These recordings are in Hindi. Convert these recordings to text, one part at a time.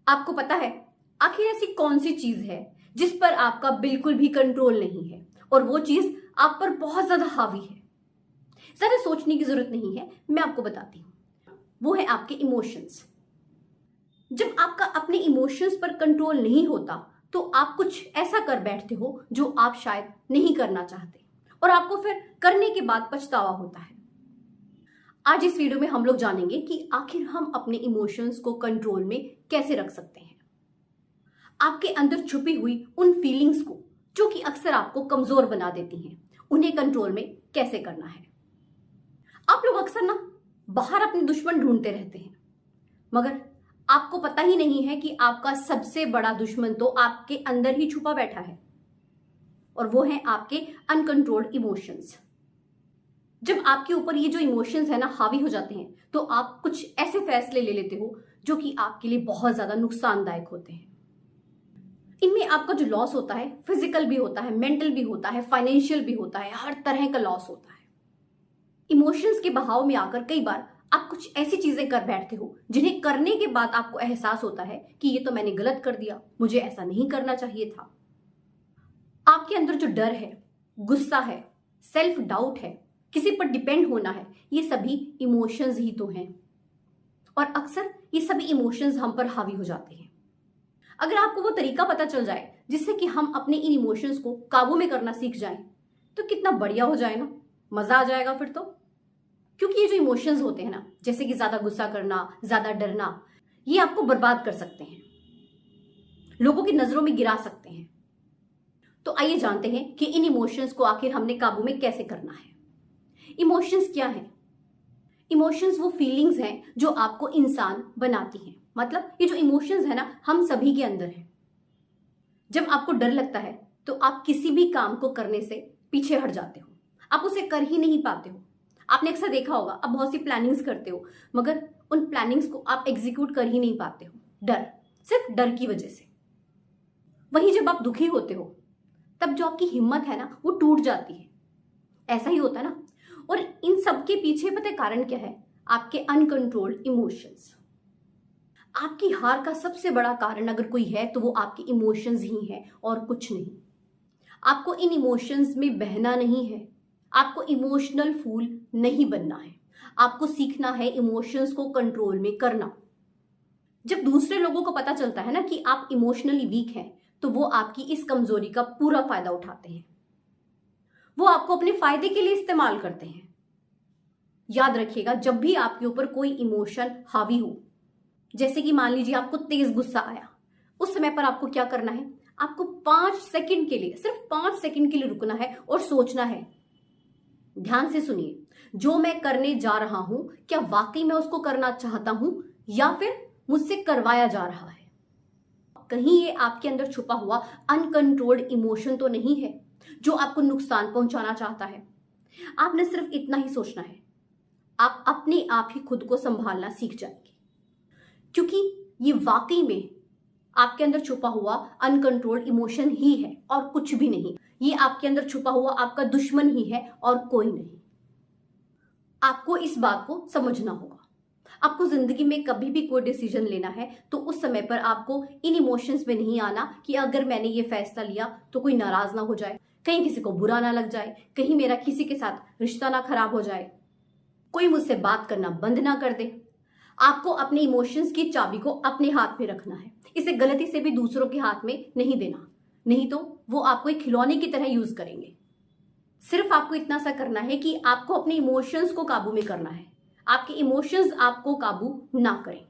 आपको पता है आखिर ऐसी कौन सी चीज है जिस पर आपका बिल्कुल भी कंट्रोल नहीं है और वो चीज आप पर बहुत ज्यादा हावी है। ज्यादा सोचने की जरूरत नहीं है, मैं आपको बताती हूँ। वो है आपके इमोशंस। जब आपका अपने इमोशंस पर कंट्रोल नहीं होता तो आप कुछ ऐसा कर बैठते हो जो आप शायद नहीं करना चाहते और आपको फिर करने के बाद पछतावा होता है। आज इस वीडियो में हम लोग जानेंगे कि आखिर हम अपने इमोशंस को कंट्रोल में कैसे रख सकते हैं। आपके अंदर छुपी हुई उन फीलिंग्स को जो कि अक्सर आपको कमजोर बना देती हैं, उन्हें कंट्रोल में कैसे करना है। आप लोग अक्सर ना बाहर अपने दुश्मन ढूंढते रहते हैं, मगर आपको पता ही नहीं है कि आपका सबसे बड़ा दुश्मन तो आपके अंदर ही छुपा बैठा है और वो है आपके अनकंट्रोल्ड इमोशंस। जब आपके ऊपर ये जो इमोशंस है ना हावी हो जाते हैं तो आप कुछ ऐसे फैसले ले लेते हो जो कि आपके लिए बहुत ज्यादा नुकसानदायक होते हैं। इनमें आपका जो लॉस होता है फिजिकल भी होता है, मेंटल भी होता है, फाइनेंशियल भी होता है, हर तरह का लॉस होता है। इमोशंस के बहाव में आकर कई बार आप कुछ ऐसी चीजें कर बैठते हो जिन्हें करने के बाद आपको एहसास होता है कि ये तो मैंने गलत कर दिया, मुझे ऐसा नहीं करना चाहिए था। आपके अंदर जो डर है, गुस्सा है, सेल्फ डाउट है, किसी पर डिपेंड होना है, ये सभी इमोशंस ही तो हैं और अक्सर ये सभी इमोशंस हम पर हावी हो जाते हैं। अगर आपको वो तरीका पता चल जाए जिससे कि हम अपने इन इमोशंस को काबू में करना सीख जाएं तो कितना बढ़िया हो जाए ना, मजा आ जाएगा फिर तो। क्योंकि ये जो इमोशंस होते हैं ना, जैसे कि ज्यादा गुस्सा करना, ज्यादा डरना, ये आपको बर्बाद कर सकते हैं, लोगों की नजरों में गिरा सकते हैं। तो आइए जानते हैं कि इन इमोशंस को आखिर हमने काबू में कैसे करना है। इमोशंस क्या है? इमोशंस वो फीलिंग्स हैं जो आपको इंसान बनाती हैं। मतलब ये जो इमोशंस है ना, हम सभी के अंदर है। जब आपको डर लगता है तो आप किसी भी काम को करने से पीछे हट जाते हो, आप उसे कर ही नहीं पाते हो। आपने अक्सर देखा होगा, आप बहुत सी प्लानिंग्स करते हो मगर उन प्लानिंग्स को आप एग्जीक्यूट कर ही नहीं पाते हो, सिर्फ डर की वजह से। वहीं जब आप दुखी होते हो तब जो आपकी हिम्मत है ना वो टूट जाती है। ऐसा ही होता है ना। और इन सब के पीछे पता है कारण क्या है? आपके अनकंट्रोल्ड इमोशंस। आपकी हार का सबसे बड़ा कारण अगर कोई है तो वो आपके इमोशंस ही हैं और कुछ नहीं। आपको इन इमोशंस में बहना नहीं है, आपको इमोशनल फूल नहीं बनना है। आपको सीखना है इमोशंस को कंट्रोल में करना। जब दूसरे लोगों को पता चलता है ना कि आप इमोशनली वीक हैं तो वो आपकी इस कमजोरी का पूरा फायदा उठाते हैं। वो आपको अपने फायदे के लिए इस्तेमाल करते हैं। याद रखिएगा, जब भी आपके ऊपर कोई इमोशन हावी हो, जैसे कि मान लीजिए आपको तेज गुस्सा आया, उस समय पर आपको क्या करना है? आपको 5 सेकंड के लिए, सिर्फ 5 सेकंड के लिए रुकना है और सोचना है। ध्यान से सुनिए, जो मैं करने जा रहा हूं क्या वाकई मैं उसको करना चाहता हूं या फिर मुझसे करवाया जा रहा है? कहीं ये आपके अंदर छुपा हुआ अनकंट्रोल्ड इमोशन तो नहीं है जो आपको नुकसान पहुंचाना चाहता है? आपने सिर्फ इतना ही सोचना है, आप अपने आप ही खुद को संभालना सीख जाएंगे। क्योंकि ये वाकई में आपके अंदर छुपा हुआ अनकंट्रोल्ड इमोशन ही है और कुछ भी नहीं। ये आपके अंदर छुपा हुआ आपका दुश्मन ही है और कोई नहीं। आपको इस बात को समझना होगा। आपको जिंदगी में कभी भी कोई डिसीजन लेना है तो उस समय पर आपको इन इमोशंस में नहीं आना कि अगर मैंने ये फैसला लिया तो कोई नाराज ना हो जाए, कहीं किसी को बुरा ना लग जाए, कहीं मेरा किसी के साथ रिश्ता ना खराब हो जाए, कोई मुझसे बात करना बंद ना कर दे। आपको अपने इमोशंस की चाबी को अपने हाथ में रखना है, इसे गलती से भी दूसरों के हाथ में नहीं देना, नहीं तो वो आपको एक खिलौने की तरह यूज करेंगे। सिर्फ आपको इतना सा करना है कि आपको अपने इमोशंस को काबू में करना है, आपके इमोशंस आपको काबू ना करें।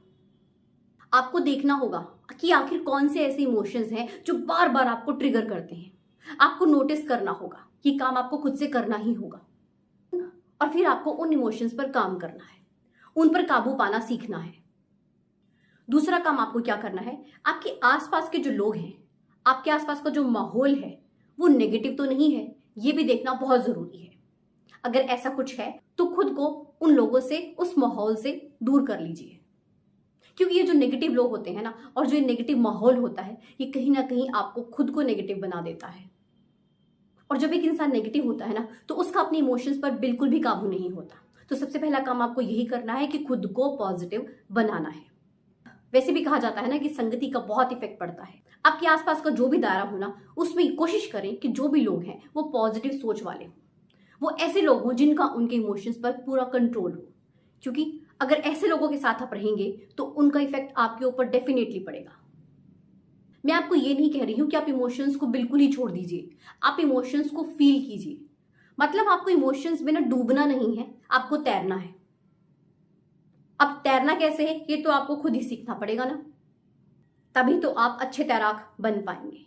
आपको देखना होगा कि आखिर कौन से ऐसे इमोशंस हैं जो बार बार आपको ट्रिगर करते हैं। आपको नोटिस करना होगा, ये काम आपको खुद से करना ही होगा और फिर आपको उन इमोशंस पर काम करना है, उन पर काबू पाना सीखना है। दूसरा काम आपको क्या करना है? आपके आसपास के जो लोग हैं, आपके आसपास का जो माहौल है वो नेगेटिव तो नहीं है, ये भी देखना बहुत जरूरी है। अगर ऐसा कुछ है तो खुद को उन लोगों से, उस माहौल से दूर कर लीजिए। क्योंकि ये जो नेगेटिव लोग होते हैं ना और जो नेगेटिव माहौल होता है, ये कहीं ना कहीं आपको खुद को नेगेटिव बना देता है। और जब एक इंसान नेगेटिव होता है ना तो उसका अपने इमोशंस पर बिल्कुल भी काबू नहीं होता। तो सबसे पहला काम आपको यही करना है कि खुद को पॉजिटिव बनाना है। वैसे भी कहा जाता है ना कि संगति का बहुत इफेक्ट पड़ता है। आपके आसपास का जो भी दायरा हो ना, उसमें कोशिश करें कि जो भी लोग हैं वो पॉजिटिव सोच वाले हों, वो ऐसे लोग हों जिनका उनके इमोशंस पर पूरा कंट्रोल हो, क्योंकि अगर ऐसे लोगों के साथ आप रहेंगे तो उनका इफेक्ट आपके ऊपर डेफिनेटली पड़ेगा। मैं आपको ये नहीं कह रही हूं कि आप इमोशंस को बिल्कुल ही छोड़ दीजिए, आप इमोशंस को फील कीजिए। मतलब आपको इमोशंस में ना डूबना नहीं है, आपको तैरना है। अब तैरना कैसे है ये तो आपको खुद ही सीखना पड़ेगा ना, तभी तो आप अच्छे तैराक बन पाएंगे।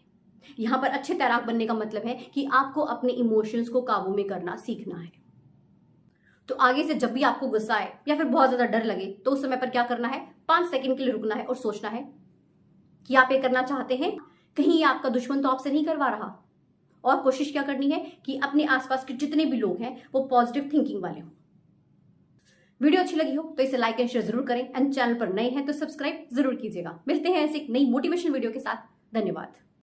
यहां पर अच्छे तैराक बनने का मतलब है कि आपको अपने इमोशंस को काबू में करना सीखना है। तो आगे से जब भी आपको गुस्सा आए या फिर बहुत ज्यादा डर लगे तो उस समय पर क्या करना है, 5 सेकंड के लिए रुकना है और सोचना है कि आप ये करना चाहते हैं, कहीं ये आपका दुश्मन तो आपसे नहीं करवा रहा। और कोशिश क्या करनी है कि अपने आसपास के जितने भी लोग हैं वो पॉजिटिव थिंकिंग वाले हों। वीडियो अच्छी लगी हो तो इसे लाइक एंड शेयर जरूर करें, एंड चैनल पर नए हैं तो सब्सक्राइब जरूर कीजिएगा। मिलते हैं ऐसे एक नई मोटिवेशन वीडियो के साथ। धन्यवाद।